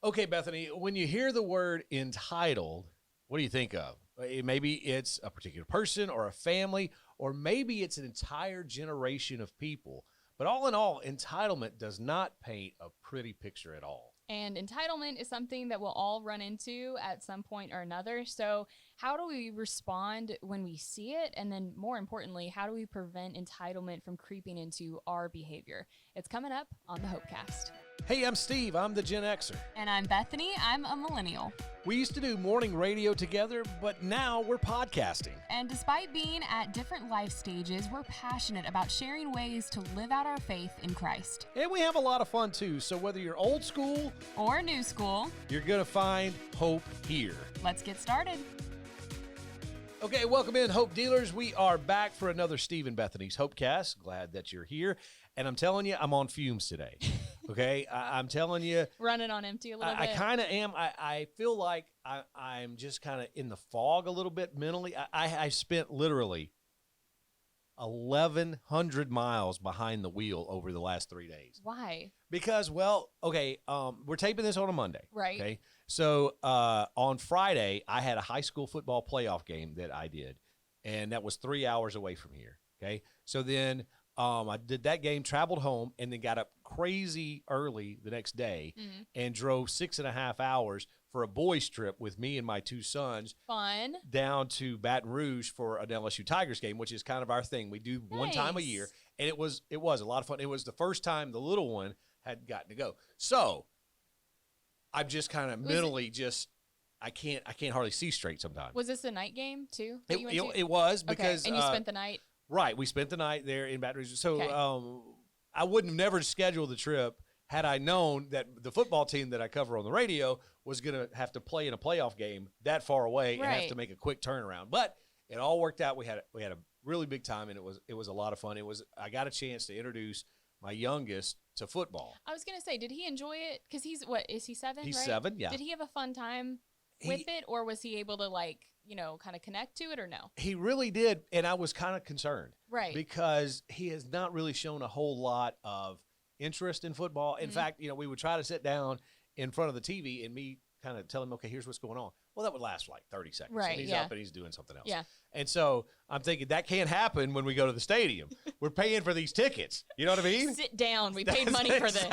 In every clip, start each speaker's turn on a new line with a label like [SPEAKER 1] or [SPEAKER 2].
[SPEAKER 1] Okay, Bethany, when you hear the word entitled, what do you think of? Maybe it's a particular person or a family, or maybe it's an entire generation of people. But all in all, entitlement does not paint a pretty picture at all.
[SPEAKER 2] And entitlement is something that we'll all run into at some point or another. So how do we respond when we see it? And then more importantly, how do we prevent entitlement from creeping into our behavior? It's coming up on the Hopecast.
[SPEAKER 1] Hey, I'm Steve. I'm the Gen Xer.
[SPEAKER 2] And I'm Bethany. I'm a millennial.
[SPEAKER 1] We used to do morning radio together, but now we're podcasting.
[SPEAKER 2] And despite being at different life stages, we're passionate about sharing ways to live out our faith in Christ.
[SPEAKER 1] And we have a lot of fun too. So whether you're old school
[SPEAKER 2] or new school,
[SPEAKER 1] you're going to find hope here.
[SPEAKER 2] Let's get started.
[SPEAKER 1] Okay, welcome in, Hope Dealers. We are back for another Steve and Bethany's Hopecast. Glad that you're here. And I'm telling you, I'm on fumes today. Okay, I'm telling you.
[SPEAKER 2] Running on empty a little bit.
[SPEAKER 1] I kind of am. I feel like I'm just kind of in the fog a little bit mentally. I spent literally 1,100 miles behind the wheel over the last 3 days.
[SPEAKER 2] Why?
[SPEAKER 1] Because, we're taping this on a Monday.
[SPEAKER 2] Right.
[SPEAKER 1] Okay. So on Friday, I had a high school football playoff game that I did, and that was 3 hours away from here. Okay. So then I did that game, traveled home, and then got up crazy early the next day and drove 6.5 hours for a boys trip with me and my two sons.
[SPEAKER 2] Fun.
[SPEAKER 1] Down to Baton Rouge for an LSU Tigers game, which is kind of our thing. We do one time a year, and it was a lot of fun. It was the first time the little one had gotten to go. So I'm just kind of mentally I can't hardly see straight sometimes.
[SPEAKER 2] Was this a night game too?
[SPEAKER 1] It was because
[SPEAKER 2] and you spent the night.
[SPEAKER 1] Right, we spent the night there in Baton Rouge. So
[SPEAKER 2] Okay.
[SPEAKER 1] I wouldn't have never scheduled the trip had I known that the football team that I cover on the radio was going to have to play in a playoff game that far away and have to make a quick turnaround. But it all worked out. We had a really big time, and it was a lot of fun. I got a chance to introduce my youngest to football.
[SPEAKER 2] I was going to say, did he enjoy it? Because is he 7?
[SPEAKER 1] He's
[SPEAKER 2] right?
[SPEAKER 1] 7, yeah.
[SPEAKER 2] Did he have a fun time with it, or was he able to kind of connect to it, or no?
[SPEAKER 1] He really did, and I was kind of concerned.
[SPEAKER 2] Right.
[SPEAKER 1] Because he has not really shown a whole lot of interest in football. In fact, we would try to sit down in front of the TV and me kind of tell him, okay, here's what's going on. Well, that would last for like 30 seconds.
[SPEAKER 2] Right,
[SPEAKER 1] And he's up and he's doing something else.
[SPEAKER 2] Yeah.
[SPEAKER 1] And so I'm thinking that can't happen when we go to the stadium. We're paying for these tickets. You know what I mean?
[SPEAKER 2] Sit down. We paid money for this.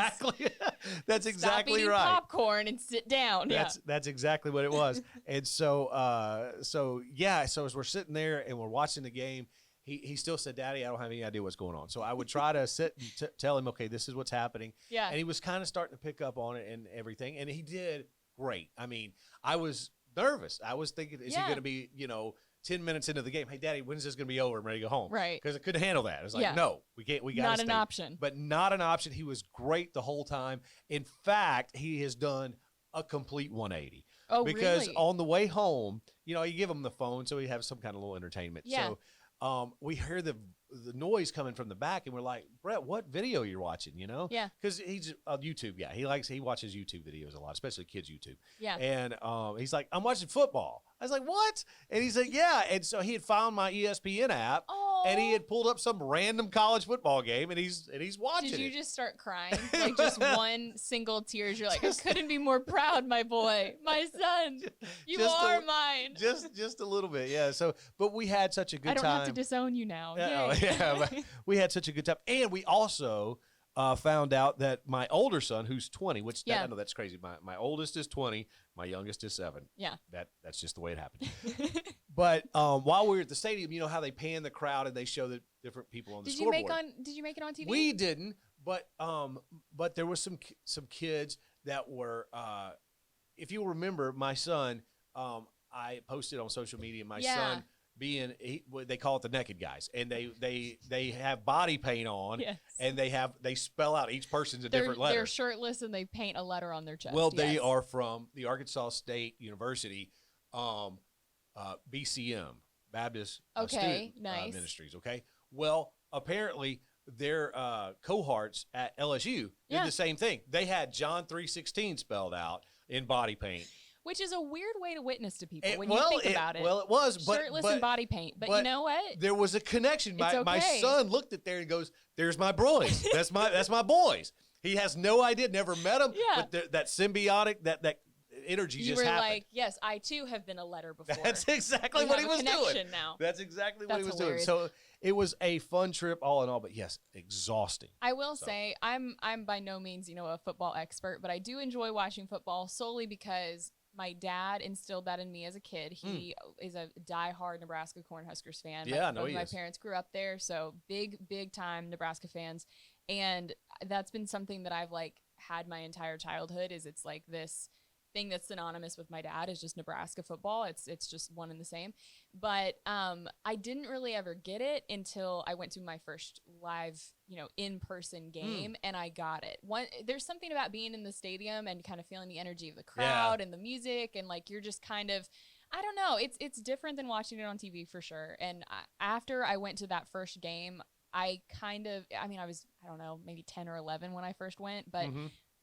[SPEAKER 1] That's exactly
[SPEAKER 2] Stop eating
[SPEAKER 1] right.
[SPEAKER 2] popcorn and sit down.
[SPEAKER 1] That's exactly what it was. And so as we're sitting there and we're watching the game, he still said, Daddy, I don't have any idea what's going on. So I would try to sit and tell him, okay, this is what's happening.
[SPEAKER 2] Yeah.
[SPEAKER 1] And he was kind of starting to pick up on it and everything. And he did great. I mean, I was nervous. I was thinking, is he going to be, 10 minutes into the game? Hey, Daddy, when's this going to be over? I'm ready to go home.
[SPEAKER 2] Right.
[SPEAKER 1] Because I couldn't handle that. It was like, no, we can't. We got
[SPEAKER 2] not an option.
[SPEAKER 1] But not an option. He was great the whole time. In fact, he has done a complete 180.
[SPEAKER 2] Oh,
[SPEAKER 1] because
[SPEAKER 2] really?
[SPEAKER 1] on the way home, you give him the phone so he has some kind of little entertainment.
[SPEAKER 2] Yeah.
[SPEAKER 1] So we hear the noise coming from the back, and we're like, Brett, what video you're watching,
[SPEAKER 2] Yeah.
[SPEAKER 1] Because he's a YouTube guy. He watches YouTube videos a lot, especially kids' YouTube.
[SPEAKER 2] Yeah.
[SPEAKER 1] And he's like, I'm watching football. I was like, what? And he's like, yeah. And so he had found my ESPN app, and he had pulled up some random college football game, and he's watching it.
[SPEAKER 2] Did you just start crying? Like just one single tear? You're like, I couldn't be more proud, my boy, my son. You are mine.
[SPEAKER 1] Just a little bit, yeah. So, but we had such a good time.
[SPEAKER 2] I don't have to disown you now.
[SPEAKER 1] But we had such a good time. And we also found out that my older son, who's 20, which I know that's crazy. My oldest is 20. My youngest is 7.
[SPEAKER 2] Yeah.
[SPEAKER 1] That's just the way it happened. But while we were at the stadium, you know how they pan the crowd and they show the different people on the scoreboard.
[SPEAKER 2] Did you make it on TV?
[SPEAKER 1] We didn't, but there was some kids that were, if you remember, my son, I posted on social media, my son they call it the naked guys, and they have body paint on, and they spell out each person's a different letter.
[SPEAKER 2] They're shirtless and they paint a letter on their chest.
[SPEAKER 1] Well, they are from the Arkansas State University, BCM, Baptist Student Ministries. Okay, well, apparently their cohorts at LSU did the same thing. They had John 3:16 spelled out in body paint.
[SPEAKER 2] Which is a weird way to witness to people when you think about it.
[SPEAKER 1] Well, it was.
[SPEAKER 2] Shirtless and body paint. But you know what?
[SPEAKER 1] There was a connection. My
[SPEAKER 2] okay.
[SPEAKER 1] son looked at there and goes, there's my boys. That's my boys. He has no idea, never met him,
[SPEAKER 2] Yeah.
[SPEAKER 1] but that symbiotic, that energy
[SPEAKER 2] You
[SPEAKER 1] just
[SPEAKER 2] were
[SPEAKER 1] happened.
[SPEAKER 2] like, yes, I too have been a letter before.
[SPEAKER 1] That's exactly
[SPEAKER 2] We
[SPEAKER 1] what he
[SPEAKER 2] have a
[SPEAKER 1] was doing.
[SPEAKER 2] connection now.
[SPEAKER 1] That's exactly what
[SPEAKER 2] That's
[SPEAKER 1] he was
[SPEAKER 2] hilarious.
[SPEAKER 1] doing. So it was a fun trip all in all, but yes, exhausting.
[SPEAKER 2] I will say I'm by no means, a football expert, but I do enjoy watching football solely because my dad instilled that in me as a kid. He is a diehard Nebraska Cornhuskers fan.
[SPEAKER 1] Yeah, I know
[SPEAKER 2] both
[SPEAKER 1] he
[SPEAKER 2] my
[SPEAKER 1] is.
[SPEAKER 2] parents grew up there, so big time Nebraska fans. And that's been something that I've like had my entire childhood. Is it's like this thing that's synonymous with my dad is just Nebraska football. It's just one and the same. But I didn't really ever get it until I went to my first live, in-person game, and I got it. There's something about being in the stadium and kind of feeling the energy of the crowd and the music, and like you're just kind of, I don't know, it's different than watching it on TV for sure. And after I went to that first game, I was, I don't know, maybe 10 or 11 when I first went, but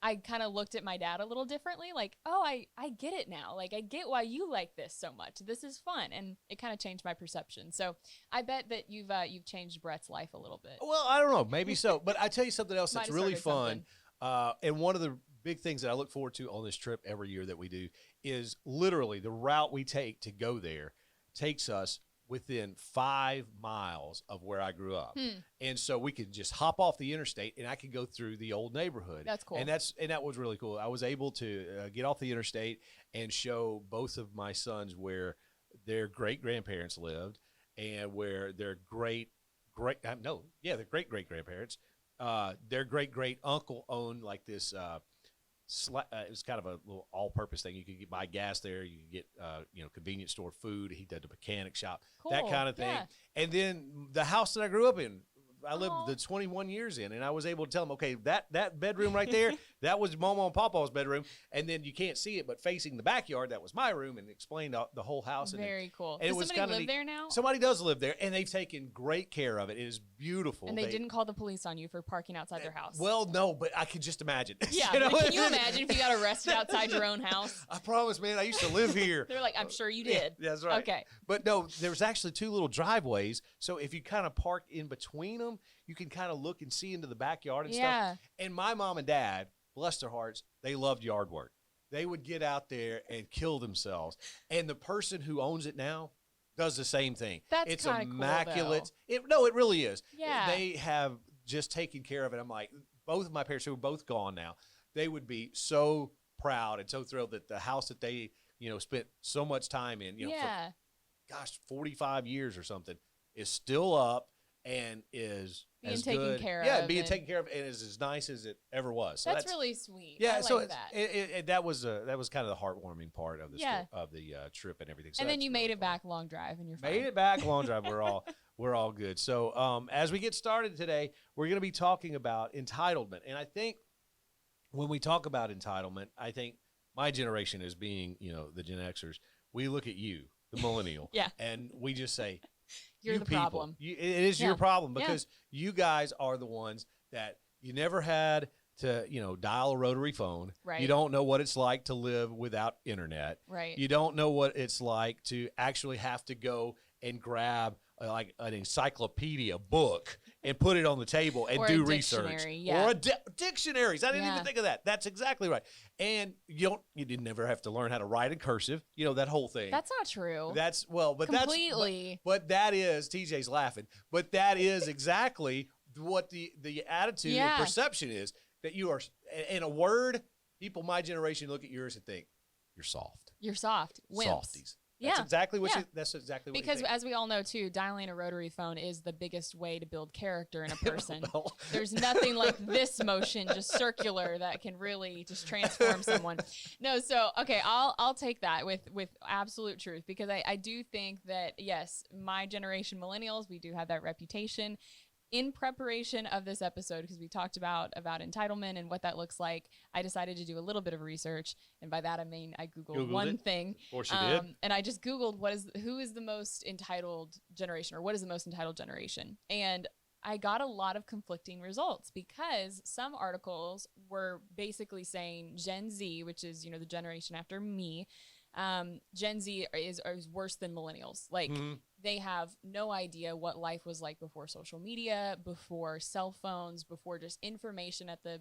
[SPEAKER 2] I kind of looked at my dad a little differently, like, oh, I get it now. Like, I get why you like this so much. This is fun. And it kind of changed my perception. So I bet that you've changed Brett's life a little bit.
[SPEAKER 1] Well, I don't know, maybe so. But I tell you something else that's
[SPEAKER 2] Might have
[SPEAKER 1] really
[SPEAKER 2] started
[SPEAKER 1] fun. And one of the big things that I look forward to on this trip every year that we do is literally the route we take to go there takes us within 5 miles of where I grew up. And so we could just hop off the interstate and I could go through the old neighborhood.
[SPEAKER 2] That's cool.
[SPEAKER 1] And that was really cool. I was able to get off the interstate and show both of my sons where their great-grandparents lived and where their their great-great-grandparents, their great-great-uncle owned like this it was kind of a little all-purpose thing. You could buy gas there. You could get, convenience store food. He did the mechanic shop, that kind of thing.
[SPEAKER 2] Yeah.
[SPEAKER 1] And then the house that I grew up in, I lived the 21 years in, and I was able to tell them, okay, that bedroom right there, that was Mama and Papa's bedroom, and then you can't see it, but facing the backyard, that was my room, and explained the whole house.
[SPEAKER 2] Very cool.
[SPEAKER 1] And
[SPEAKER 2] Does somebody live there now?
[SPEAKER 1] Somebody does live there, and they've taken great care of it. It is beautiful.
[SPEAKER 2] And they didn't call the police on you for parking outside their house?
[SPEAKER 1] Well, no, but I could just imagine.
[SPEAKER 2] Yeah, can you imagine if you got arrested outside your own house?
[SPEAKER 1] I promise, man, I used to live here.
[SPEAKER 2] They're like, I'm sure you did.
[SPEAKER 1] Yeah, that's right.
[SPEAKER 2] Okay.
[SPEAKER 1] But no, there's actually 2 little driveways, so if you kind of park in between them, you can kind of look and see into the backyard and stuff. And my mom and dad, bless their hearts, they loved yard work. They would get out there and kill themselves. And the person who owns it now does the same thing.
[SPEAKER 2] It's
[SPEAKER 1] immaculate.
[SPEAKER 2] Cool,
[SPEAKER 1] it really is.
[SPEAKER 2] Yeah.
[SPEAKER 1] They have just taken care of it. I'm like, both of my parents, who are both gone now, they would be so proud and so thrilled that the house that they, spent so much time in, for 45 years or something, is still up and is
[SPEAKER 2] being
[SPEAKER 1] as
[SPEAKER 2] taken
[SPEAKER 1] good.
[SPEAKER 2] care
[SPEAKER 1] Yeah,
[SPEAKER 2] of.
[SPEAKER 1] being taken care of and is as nice as it ever was. So
[SPEAKER 2] that's really sweet.
[SPEAKER 1] Yeah,
[SPEAKER 2] I
[SPEAKER 1] so
[SPEAKER 2] like that.
[SPEAKER 1] that was kind of the heartwarming part of the trip and everything. So
[SPEAKER 2] and then you made
[SPEAKER 1] really
[SPEAKER 2] it back long drive and you're fine.
[SPEAKER 1] Made it back long drive. We're all good. So as we get started today, we're going to be talking about entitlement. And I think when we talk about entitlement, I think my generation as being, the Gen Xers, we look at you, the millennial, and we just say,
[SPEAKER 2] You're the
[SPEAKER 1] people,
[SPEAKER 2] problem.
[SPEAKER 1] it is your problem because you guys are the ones that you never had to, dial a rotary phone.
[SPEAKER 2] Right.
[SPEAKER 1] You don't know what it's like to live without internet.
[SPEAKER 2] Right.
[SPEAKER 1] You don't know what it's like to actually have to go and grab like an encyclopedia book and put it on the table and
[SPEAKER 2] or
[SPEAKER 1] do
[SPEAKER 2] a
[SPEAKER 1] research.
[SPEAKER 2] Yeah.
[SPEAKER 1] Or dictionaries. I didn't even think of that. That's exactly right. And you didn't never have to learn how to write in cursive. That whole thing.
[SPEAKER 2] That's not true.
[SPEAKER 1] Completely. But that is, TJ's laughing, but that is exactly what the attitude and perception is, that you are, in a word, people my generation look at yours and think, you're soft.
[SPEAKER 2] You're soft. Wimps.
[SPEAKER 1] Softies. That's exactly what
[SPEAKER 2] because
[SPEAKER 1] you think.
[SPEAKER 2] As we all know too, dialing a rotary phone is the biggest way to build character in a person.
[SPEAKER 1] Well.
[SPEAKER 2] There's nothing like this motion, just circular, that can really just transform someone. No, so okay, I'll take that with absolute truth, because I do think that yes, my generation millennials, we do have that reputation. In preparation of this episode, because we talked about entitlement and what that looks like, I decided to do a little bit of research, and by that I mean I Googled one thing.
[SPEAKER 1] Of course you did.
[SPEAKER 2] And I just Googled who is the most entitled generation, or what is the most entitled generation, and I got a lot of conflicting results, because some articles were basically saying Gen Z, which is the generation after me. Gen Z is worse than millennials. Like they have no idea what life was like before social media, before cell phones, before just information at the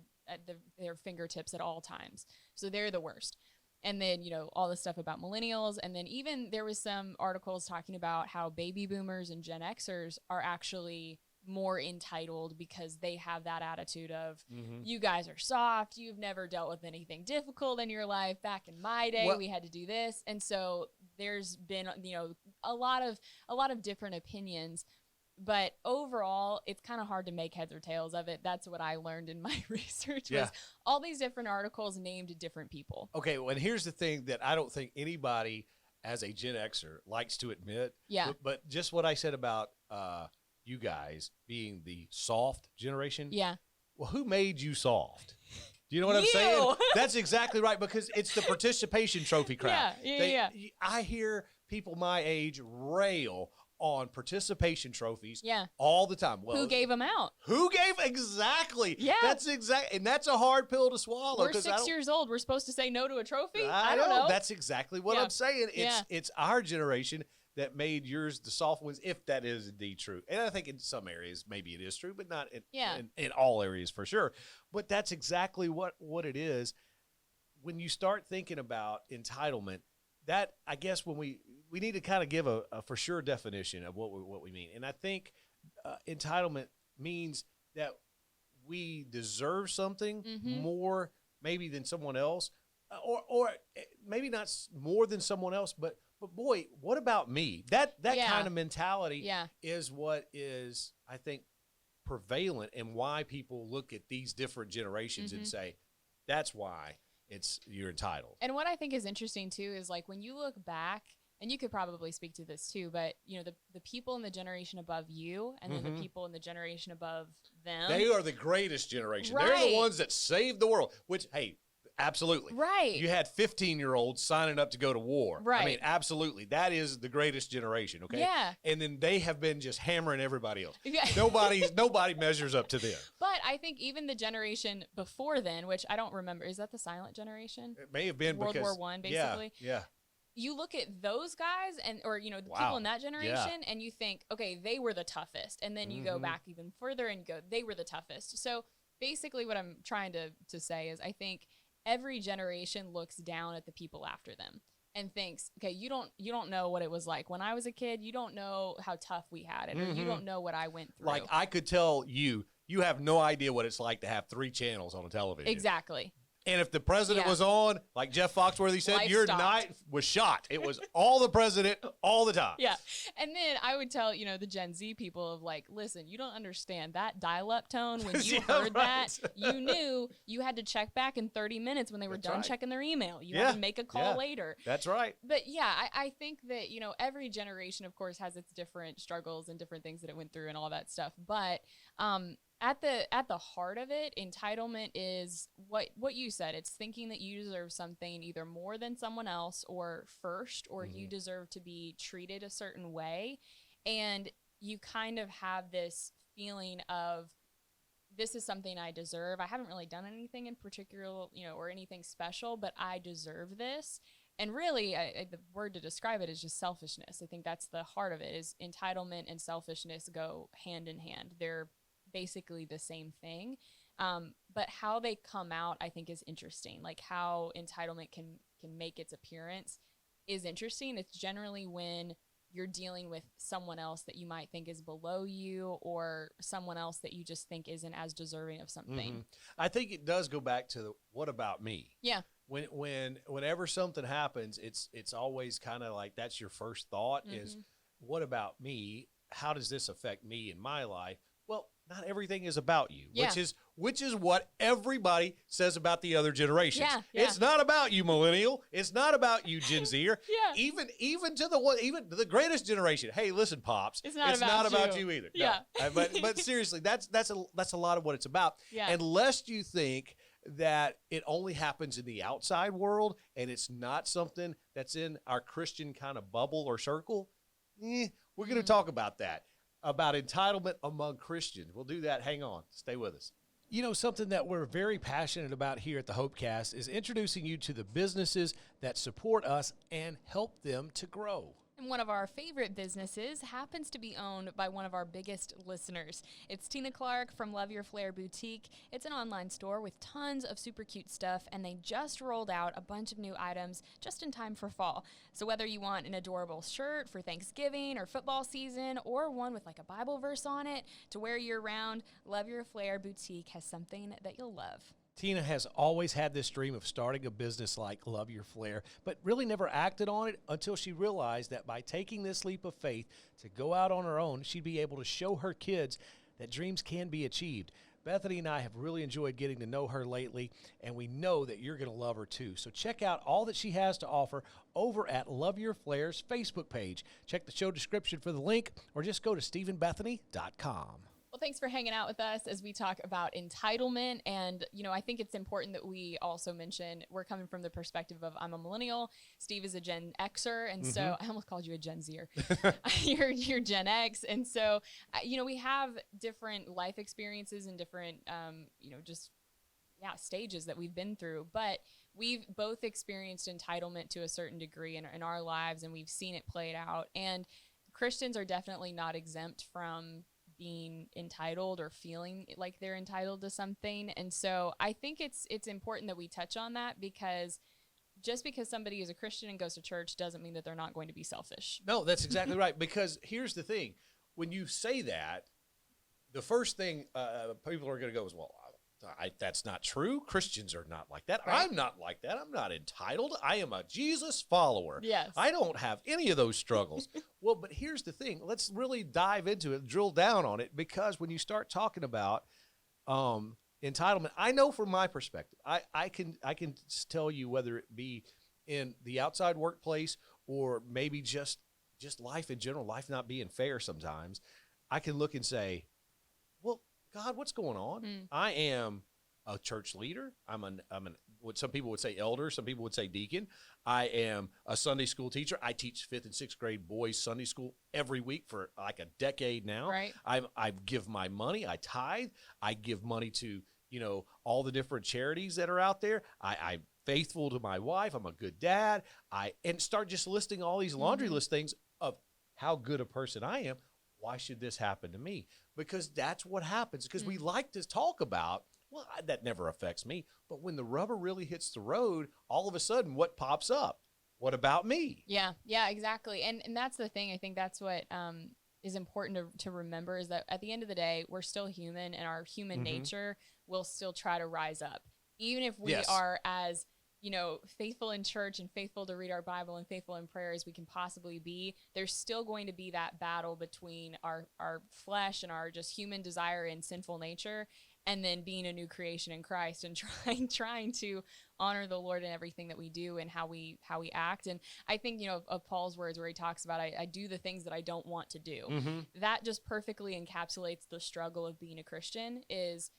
[SPEAKER 2] their fingertips at all times. So they're the worst. And then, all the stuff about millennials. And then even there was some articles talking about how baby boomers and Gen Xers are actually more entitled because they have that attitude of, you guys are soft. You've never dealt with anything difficult in your life. Back in my day, we had to do this. And so there's been, a lot of different opinions. But overall, it's kind of hard to make heads or tails of it. That's what I learned in my research was all these different articles named different people.
[SPEAKER 1] Okay, well, and here's the thing that I don't think anybody as a Gen Xer likes to admit.
[SPEAKER 2] Yeah.
[SPEAKER 1] But just what I said about you guys being the soft generation.
[SPEAKER 2] Yeah.
[SPEAKER 1] Well, who made you soft? Do you know what I'm saying? That's exactly right, because it's the participation trophy crowd.
[SPEAKER 2] Yeah.
[SPEAKER 1] I hear people my age rail on participation trophies all the time. Well,
[SPEAKER 2] who gave them out?
[SPEAKER 1] Exactly.
[SPEAKER 2] Yeah.
[SPEAKER 1] And that's a hard pill to swallow.
[SPEAKER 2] We're 6 years old. We're supposed to say no to a trophy? I don't know.
[SPEAKER 1] That's exactly what I'm saying. It's our generation that made yours the soft ones, if that is indeed true. And I think in some areas maybe it is true, but not in all areas for sure. But that's exactly what it is. When you start thinking about entitlement, that, I guess, when we need to kind of give a for sure definition of what we mean. And I think entitlement means that we deserve something more maybe than someone else, or maybe not more than someone else, but boy, what about me? That kind of mentality is what is, I think, prevalent, and why people look at these different generations and say, that's why you're entitled.
[SPEAKER 2] And what I think is interesting too is, like, when you look back, and you could probably speak to this too, but the people in the generation above you, and then the people in the generation above them,
[SPEAKER 1] they are the greatest generation.
[SPEAKER 2] Right.
[SPEAKER 1] They're the ones that saved the world, which, hey, absolutely.
[SPEAKER 2] Right.
[SPEAKER 1] You had 15-year-olds signing up to go to war.
[SPEAKER 2] Right.
[SPEAKER 1] I mean, absolutely. That is the greatest generation, okay?
[SPEAKER 2] Yeah.
[SPEAKER 1] And then they have been just hammering everybody else.
[SPEAKER 2] Yeah.
[SPEAKER 1] Nobody measures up to them.
[SPEAKER 2] But I think even the generation before then, which I don't remember, is that the silent generation?
[SPEAKER 1] It may have been
[SPEAKER 2] World War I, basically.
[SPEAKER 1] Yeah.
[SPEAKER 2] You look at those guys or the people in that generation, and you think, okay, they were the toughest. And then you go back even further and you go, they were the toughest. So basically what I'm trying to say is, I think every generation looks down at the people after them and thinks, okay, you don't know what it was like when I was a kid. You don't know how tough we had it, or you don't know what I went through.
[SPEAKER 1] Like, I could tell you have no idea what it's like to have 3 channels on a television.
[SPEAKER 2] Exactly.
[SPEAKER 1] And if the president was on, like Jeff Foxworthy said,
[SPEAKER 2] Life
[SPEAKER 1] your
[SPEAKER 2] stopped.
[SPEAKER 1] night was shot. It was all the president all the time.
[SPEAKER 2] Yeah. And then I would tell, the Gen Z people of, like, listen, you don't understand that dial-up tone. When you heard that, you knew you had to check back in 30 minutes when they were done checking their email. You had to make a call later.
[SPEAKER 1] That's right.
[SPEAKER 2] But I think that, every generation, of course, has its different struggles and different things that it went through and all that stuff. But at the heart of it, entitlement is what you said. It's thinking that you deserve something either more than someone else, or first, or you deserve to be treated a certain way. And you kind of have this feeling of, this is something I deserve. I haven't really done anything in particular, or anything special, but I deserve this. And really, the word to describe it is just selfishness. I think that's the heart of it, is entitlement and selfishness go hand in hand. They're basically the same thing. But how they come out, I think, is interesting. Like, how entitlement can make its appearance is interesting. It's generally when you're dealing with someone else that you might think is below you, or someone else that you just think isn't as deserving of something.
[SPEAKER 1] I think it does go back to what about me?
[SPEAKER 2] Yeah.
[SPEAKER 1] Whenever something happens, it's always kind of like, that's your first thought is, what about me? How does this affect me in my life? Well, not everything is about you, which is what everybody says about the other generation.
[SPEAKER 2] Yeah.
[SPEAKER 1] It's not about you, millennial. It's not about you, Gen Zer. Even to the greatest generation. Hey, listen, pops.
[SPEAKER 2] It's not about
[SPEAKER 1] you either.
[SPEAKER 2] Yeah.
[SPEAKER 1] No. But seriously, that's a lot of what it's about.
[SPEAKER 2] Yeah.
[SPEAKER 1] Unless you think that it only happens in the outside world and it's not something that's in our Christian kind of bubble or circle, we're going to talk about that. About entitlement among Christians. We'll do that. Hang on. Stay with us. Something that we're very passionate about here at the Hopecast is introducing you to the businesses that support us and help them to grow.
[SPEAKER 2] And one of our favorite businesses happens to be owned by one of our biggest listeners. It's Tina Clark from Love Your Flair Boutique. It's an online store with tons of super cute stuff, and they just rolled out a bunch of new items just in time for fall. So whether you want an adorable shirt for Thanksgiving or football season, or one with like a Bible verse on it to wear year-round, Love Your Flair Boutique has something that you'll love.
[SPEAKER 1] Tina has always had this dream of starting a business like Love Your Flair, but really never acted on it until she realized that by taking this leap of faith to go out on her own, she'd be able to show her kids that dreams can be achieved. Bethany and I have really enjoyed getting to know her lately, and we know that you're going to love her too. So check out all that she has to offer over at Love Your Flair's Facebook page. Check the show description for the link, or just go to StephenBethany.com.
[SPEAKER 2] Well, thanks for hanging out with us as we talk about entitlement. And, I think it's important that we also mention we're coming from the perspective of I'm a millennial, Steve is a Gen Xer. And so I almost called you a Gen Zer. you're Gen X. And so, we have different life experiences and different, stages that we've been through. But we've both experienced entitlement to a certain degree in our lives, and we've seen it played out. And Christians are definitely not exempt from being entitled or feeling like they're entitled to something. And so I think it's important that we touch on that, because just because somebody is a Christian and goes to church doesn't mean that they're not going to be selfish.
[SPEAKER 1] No, that's exactly right. Because here's the thing. When you say that, the first thing people are going to go is, well, that's not true. Christians are not like that. Right. I'm not like that. I'm not entitled. I am a Jesus follower.
[SPEAKER 2] Yes.
[SPEAKER 1] I don't have any of those struggles. Well, but here's the thing. Let's really dive into it, drill down on it, because when you start talking about entitlement, I know from my perspective, I can tell you, whether it be in the outside workplace or maybe just life in general, life not being fair sometimes, I can look and say, well, God, what's going on? I am a church leader. I'm what some people would say elder. Some people would say deacon. I am a Sunday school teacher. I teach 5th and 6th grade boys Sunday school every week for like a decade now.
[SPEAKER 2] Right.
[SPEAKER 1] I give my money. I tithe. I give money to, all the different charities that are out there. I'm faithful to my wife. I'm a good dad. And start just listing all these laundry list things of how good a person I am. Why should this happen to me? Because that's what happens. Because we like to talk about, well, that never affects me. But when the rubber really hits the road, all of a sudden, what pops up? What about me?
[SPEAKER 2] Yeah, exactly. And that's the thing. I think that's what is important to remember, is that at the end of the day, we're still human, and our human nature will still try to rise up. Even if we are as faithful in church and faithful to read our Bible and faithful in prayer as we can possibly be, there's still going to be that battle between our flesh and our just human desire and sinful nature, and then being a new creation in Christ and trying to honor the Lord in everything that we do and how we act. And I think, of Paul's words where he talks about, I do the things that I don't want to do. That just perfectly encapsulates the struggle of being a Christian, is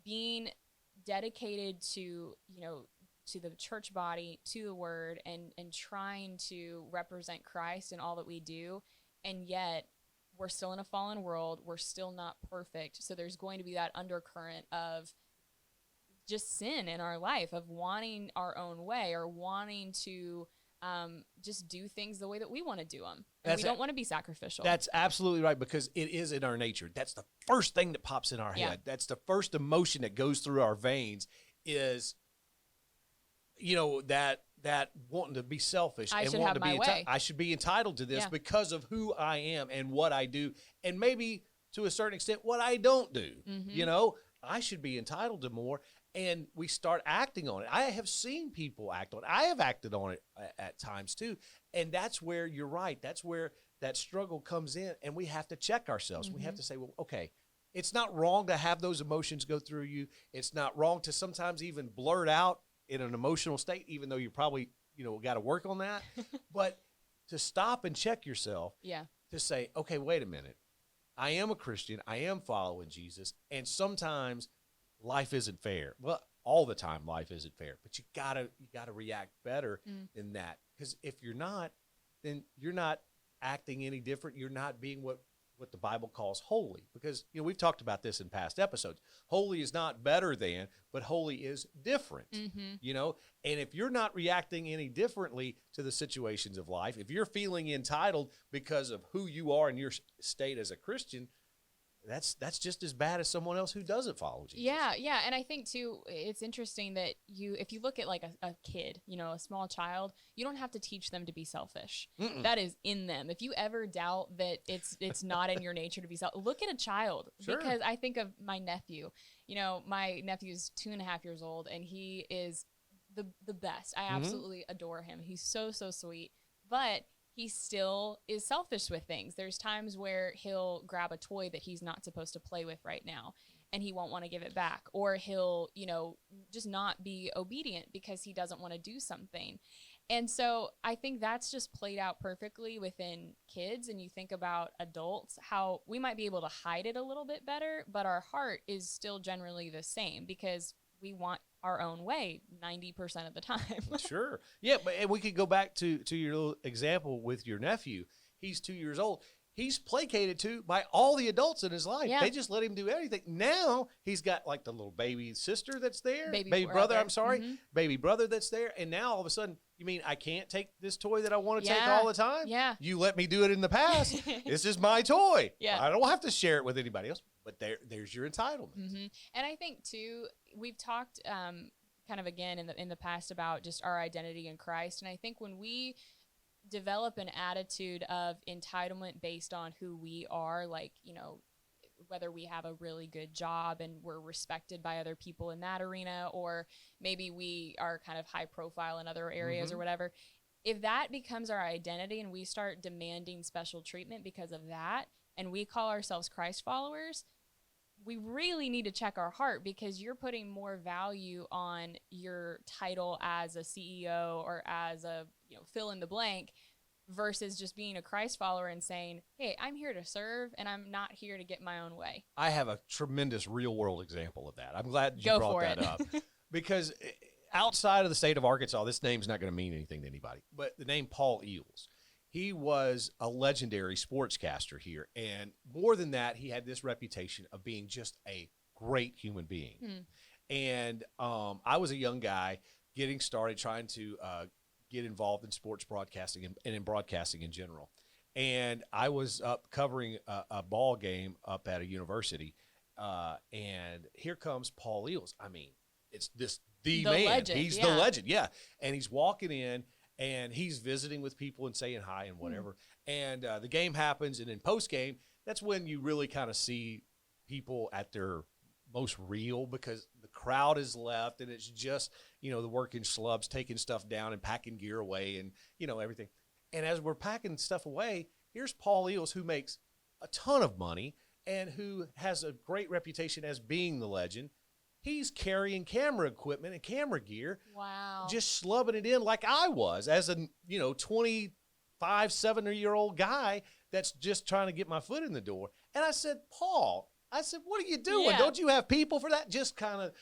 [SPEAKER 2] being dedicated to, to the church body, to the word, and trying to represent Christ in all that we do. And yet we're still in a fallen world. We're still not perfect. So there's going to be that undercurrent of just sin in our life, of wanting our own way, or wanting to just do things the way that we want to do them. And we don't want to be sacrificial.
[SPEAKER 1] That's absolutely right, because it is in our nature. That's the first thing that pops in our head. That's the first emotion that goes through our veins, is that wanting to be selfish and wanting to be entitled. I should be entitled to this because of who I am and what I do, and maybe to a certain extent what I don't do. I should be entitled to more, and we start acting on it. I have seen people act on it. I have acted on it at times too, and that's where you're right. That's where that struggle comes in, and we have to check ourselves. We have to say, well, okay, it's not wrong to have those emotions go through you. It's not wrong to sometimes even blurt out in an emotional state, even though you probably, got to work on that. But to stop and check yourself, to say, okay, wait a minute. I am a Christian. I am following Jesus. And sometimes life isn't fair. Well, all the time life isn't fair, but you gotta react better than that. Because if you're not, then you're not acting any different. You're not being what what the Bible calls holy, because we've talked about this in past episodes. Holy is not better than, but holy is different. And if you're not reacting any differently to the situations of life, if you're feeling entitled because of who you are in your state as a Christian, that's just as bad as someone else who doesn't follow Jesus.
[SPEAKER 2] Yeah. And I think too, it's interesting that if you look at like a kid, a small child, you don't have to teach them to be selfish. That is in them. If you ever doubt that it's not in your nature to be selfish, look at a child.
[SPEAKER 1] Sure.
[SPEAKER 2] Because I think of my nephew. My nephew is 2.5 years old, and he is the best. I absolutely adore him. He's so sweet, but he still is selfish with things. There's times where he'll grab a toy that he's not supposed to play with right now, and he won't want to give it back. Or he'll, just not be obedient because he doesn't want to do something. And so I think that's just played out perfectly within kids. And you think about adults, how we might be able to hide it a little bit better, but our heart is still generally the same because we want our own way 90% of the time.
[SPEAKER 1] Sure. Yeah, and we could go back to your little example with your nephew. He's 2 years old. He's placated to by all the adults in his life. Yeah. They just let him do everything. Now he's got like the little baby sister that's there. Baby brother, I'm sorry. Baby brother that's there. And now all of a sudden, you mean I can't take this toy that I want to take all the time?
[SPEAKER 2] Yeah.
[SPEAKER 1] You let me do it in the past. This is my toy.
[SPEAKER 2] Yeah.
[SPEAKER 1] I don't have to share it with anybody else. But there's your entitlement.
[SPEAKER 2] And I think too, we've talked kind of again in the past about just our identity in Christ. And I think when we develop an attitude of entitlement based on who we are, like, whether we have a really good job and we're respected by other people in that arena, or maybe we are kind of high profile in other areas or whatever, if that becomes our identity and we start demanding special treatment because of that, and we call ourselves Christ followers, we really need to check our heart, because you're putting more value on your title as a CEO or as a fill in the blank versus just being a Christ follower and saying, hey, I'm here to serve and I'm not here to get my own way.
[SPEAKER 1] I have a tremendous real world example of that. I'm glad you brought that up because outside of the state of Arkansas, this name's not going to mean anything to anybody, but the name Paul Eels. He was a legendary sportscaster here. And more than that, he had this reputation of being just a great human being. And I was a young guy getting started trying to get involved in sports broadcasting and in broadcasting in general. And I was up covering a ball game up at a university. And here comes Paul Eels. I mean, it's the man.
[SPEAKER 2] Legend,
[SPEAKER 1] he's the legend. Yeah. And he's walking in. And he's visiting with people and saying hi and whatever. And the game happens. And in post-game, that's when you really kind of see people at their most real, because the crowd is left and it's just, the working schlubs taking stuff down and packing gear away and, everything. And as we're packing stuff away, here's Paul Eels, who makes a ton of money and who has a great reputation as being the legend. He's carrying camera equipment and camera gear.
[SPEAKER 2] Wow.
[SPEAKER 1] Just slubbing it in like I was as a, 25, 7-year-old guy that's just trying to get my foot in the door. And I said, Paul, what are you doing?
[SPEAKER 2] Yeah.
[SPEAKER 1] Don't you have people for that? Just kind of,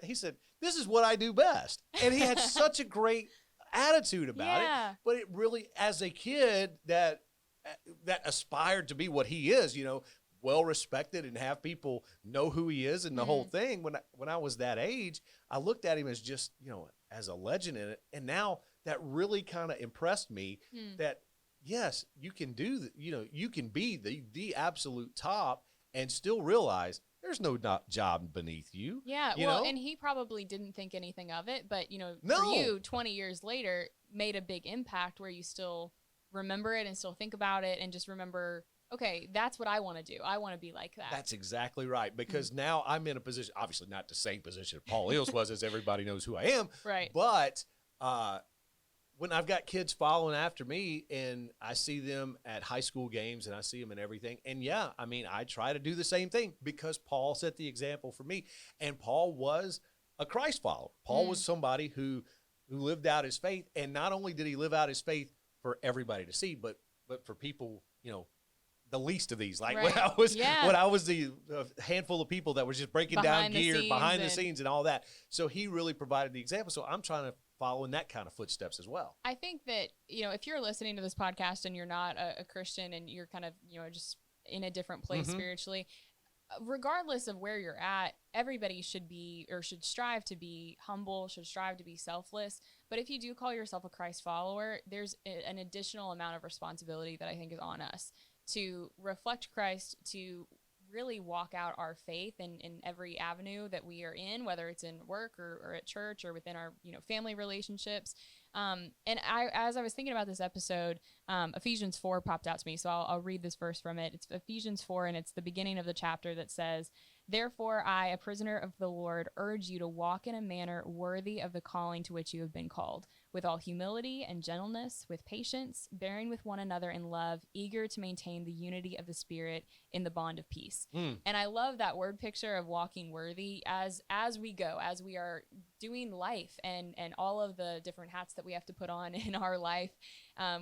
[SPEAKER 1] he said, this is what I do best. And he had such a great attitude about it. But it really, as a kid that aspired to be what he is, well respected and have people know who he is and the whole thing. When I was that age, I looked at him as just, as a legend in it. And now that really kind of impressed me that, yes, you can do, you can be the absolute top and still realize there's no job beneath you.
[SPEAKER 2] Yeah. And he probably didn't think anything of it, but for you 20 years later made a big impact where you still remember it and still think about it and just remember, okay, that's what I want to do. I want to be like that.
[SPEAKER 1] That's exactly right. Because now I'm in a position, obviously not the same position Paul Eels was, as everybody knows who I am.
[SPEAKER 2] Right.
[SPEAKER 1] But when I've got kids following after me and I see them at high school games and I see them in everything. And I try to do the same thing because Paul set the example for me. And Paul was a Christ follower. Paul was somebody who lived out his faith. And not only did he live out his faith for everybody to see, but for people, the least of these, like when I was the handful of people that was just breaking down gear behind the scenes and all that. So he really provided the example. So I'm trying to follow in that kind of footsteps as well.
[SPEAKER 2] I think that, if you're listening to this podcast and you're not a Christian and you're kind of, just in a different place spiritually. Regardless of where you're at, everybody should be or should strive to be humble, should strive to be selfless. But if you do call yourself a Christ follower, there's an additional amount of responsibility that I think is on us to reflect Christ, to really walk out our faith in every avenue that we are in, whether it's in work or at church or within our family relationships. And as I was thinking about this episode, Ephesians 4 popped out to me, so I'll read this verse from it. It's Ephesians 4, and it's the beginning of the chapter that says, "Therefore I, a prisoner of the Lord, urge you to walk in a manner worthy of the calling to which you have been called, with all humility and gentleness, with patience, bearing with one another in love, eager to maintain the unity of the Spirit in the bond of peace." And I love that word picture of walking worthy as we go, as we are doing life and all of the different hats that we have to put on in our life,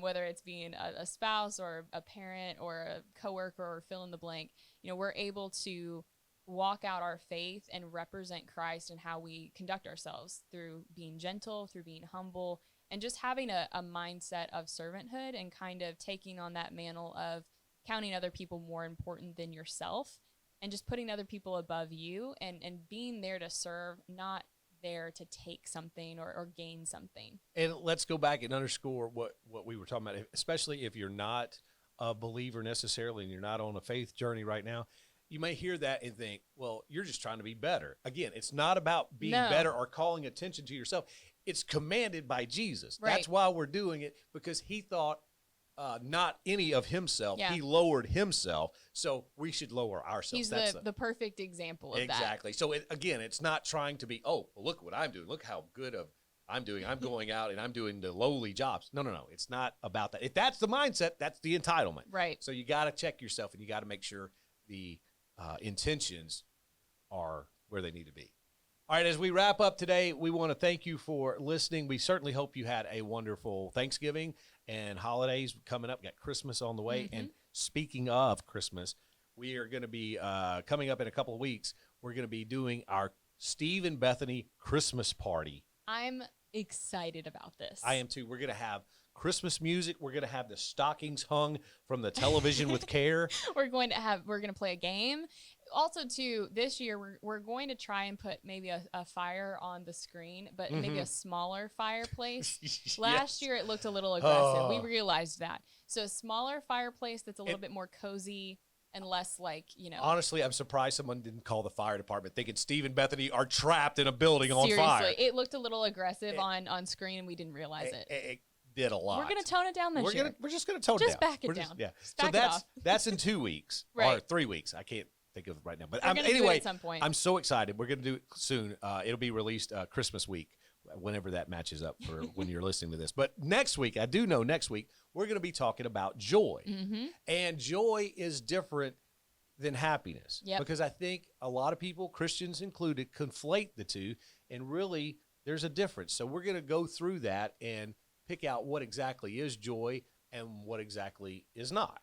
[SPEAKER 2] whether it's being a spouse or a parent or a coworker or fill in the blank. We're able to walk out our faith and represent Christ in how we conduct ourselves through being gentle, through being humble, and just having a mindset of servanthood and kind of taking on that mantle of counting other people more important than yourself and just putting other people above you and being there to serve, not there to take something or gain something.
[SPEAKER 1] And let's go back and underscore what we were talking about, especially if you're not a believer necessarily and you're not on a faith journey right now. You may hear that and think, well, you're just trying to be better. Again, it's not about being better or calling attention to yourself. It's commanded by Jesus.
[SPEAKER 2] Right.
[SPEAKER 1] That's why we're doing it, because he thought not any of himself.
[SPEAKER 2] Yeah.
[SPEAKER 1] He lowered himself, so we should lower ourselves.
[SPEAKER 2] He's the perfect example of that.
[SPEAKER 1] Exactly. So, again, it's not trying to be, oh, well, look what I'm doing. Look how good I'm doing. I'm going out and I'm doing the lowly jobs. No. It's not about that. If that's the mindset, that's the entitlement.
[SPEAKER 2] Right.
[SPEAKER 1] So you got to check yourself, and you got to make sure the intentions are where they need to be. All right, as we wrap up today, we want to thank you for listening. We certainly hope you had a wonderful Thanksgiving and holidays coming up. We got Christmas on the way. And speaking of Christmas, we are going to be coming up in a couple of weeks. We're going to be doing our Steve and Bethany Christmas party.
[SPEAKER 2] I'm excited about this.
[SPEAKER 1] I am too. We're going to have Christmas music. We're going to have the stockings hung from the television with care.
[SPEAKER 2] We're going to play a game. Also, too, this year we're going to try and put maybe a fire on the screen, but maybe a smaller fireplace. Last year it looked a little aggressive. We realized that. So a smaller fireplace that's a little bit more cozy and less
[SPEAKER 1] Honestly, I'm surprised someone didn't call the fire department thinking Steve and Bethany are trapped in a building on fire.
[SPEAKER 2] Seriously, it looked a little aggressive on screen and we didn't realize it.
[SPEAKER 1] It did a lot.
[SPEAKER 2] We're going to tone it down this year.
[SPEAKER 1] We're just going to tone it down.
[SPEAKER 2] Just back it down.
[SPEAKER 1] Yeah.
[SPEAKER 2] So
[SPEAKER 1] that's in 2 weeks or 3 weeks. I can't think of it right now. But
[SPEAKER 2] anyway, do it at some point.
[SPEAKER 1] I'm so excited. We're going to do it soon. It'll be released Christmas week, whenever that matches up for when you're listening to this. But next week, I do know next week, we're going to be talking about joy. And joy is different than happiness. Because I think a lot of people, Christians included, conflate the two. And really, there's a difference. So we're going to go through that and pick out what exactly is joy and what exactly is not.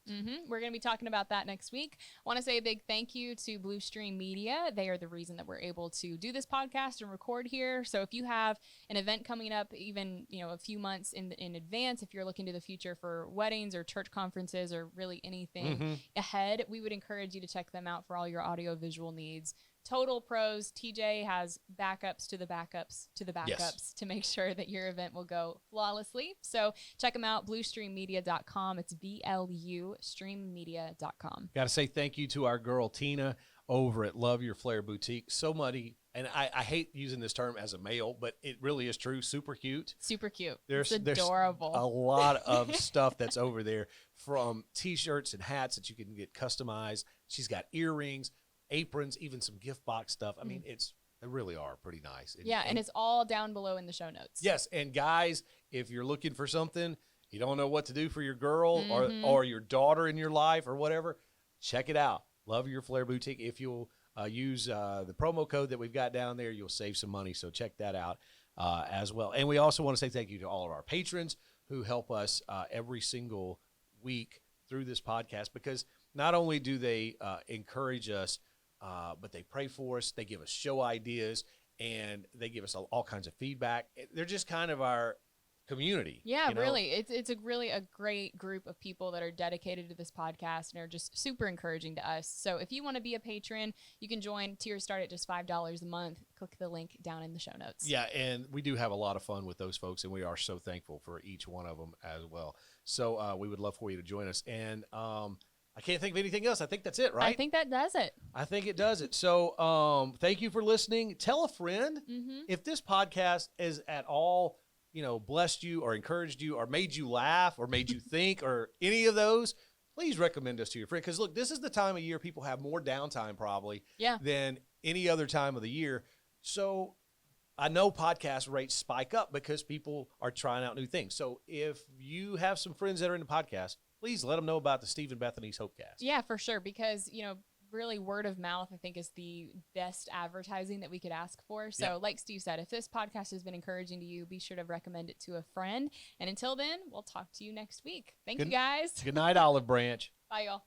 [SPEAKER 2] We're going to be talking about that next week. I want to say a big thank you to Blue Stream Media. They are the reason that we're able to do this podcast and record here. So if you have an event coming up, even a few months in advance, if you're looking to the future for weddings or church conferences or really anything ahead, we would encourage you to check them out for all your audio visual needs. Total pros. TJ has backups to the backups to the backups to make sure that your event will go flawlessly. So check them out, bluestreammedia.com. It's BLU streammedia.com.
[SPEAKER 1] Got to say thank you to our girl Tina over at Love Your Flair Boutique. So many, and I hate using this term as a male, but it really is true. Super cute.
[SPEAKER 2] Super cute.
[SPEAKER 1] There's
[SPEAKER 2] adorable.
[SPEAKER 1] A lot of stuff that's over there, from T-shirts and hats that you can get customized. She's got earrings, aprons, even some gift box stuff. I mean, they really are pretty nice.
[SPEAKER 2] And it's all down below in the show notes.
[SPEAKER 1] Yes, and guys, if you're looking for something, you don't know what to do for your girl or your daughter in your life or whatever, check it out. Love Your Flair Boutique. If you'll use the promo code that we've got down there, you'll save some money. So check that out as well. And we also want to say thank you to all of our patrons who help us every single week through this podcast, because not only do they encourage us, but they pray for us, they give us show ideas, and they give us all kinds of feedback. They're just kind of our community.
[SPEAKER 2] Yeah,
[SPEAKER 1] you know?
[SPEAKER 2] really. It's a really a great group of people that are dedicated to this podcast and are just super encouraging to us. So if you want to be a patron, you can join. Tiers start at just $5 a month. Click the link down in the show notes.
[SPEAKER 1] Yeah, and we do have a lot of fun with those folks, and we are so thankful for each one of them as well. So we would love for you to join us. And I can't think of anything else. I think that's it, right?
[SPEAKER 2] I think that does it.
[SPEAKER 1] I think it does it. So thank you for listening. Tell a friend. If this podcast is at all, blessed you or encouraged you or made you laugh or made you think or any of those, please recommend us to your friend. Because, look, this is the time of year people have more downtime probably than any other time of the year. So I know podcast rates spike up because people are trying out new things. So if you have some friends that are in the podcast, please let them know about the Steve and Bethany's Hopecast.
[SPEAKER 2] Yeah, for sure. Because, really word of mouth, I think, is the best advertising that we could ask for. So like Steve said, if this podcast has been encouraging to you, be sure to recommend it to a friend. And until then, we'll talk to you next week. Thank you, guys.
[SPEAKER 1] Good night, Olive Branch.
[SPEAKER 2] Bye, y'all.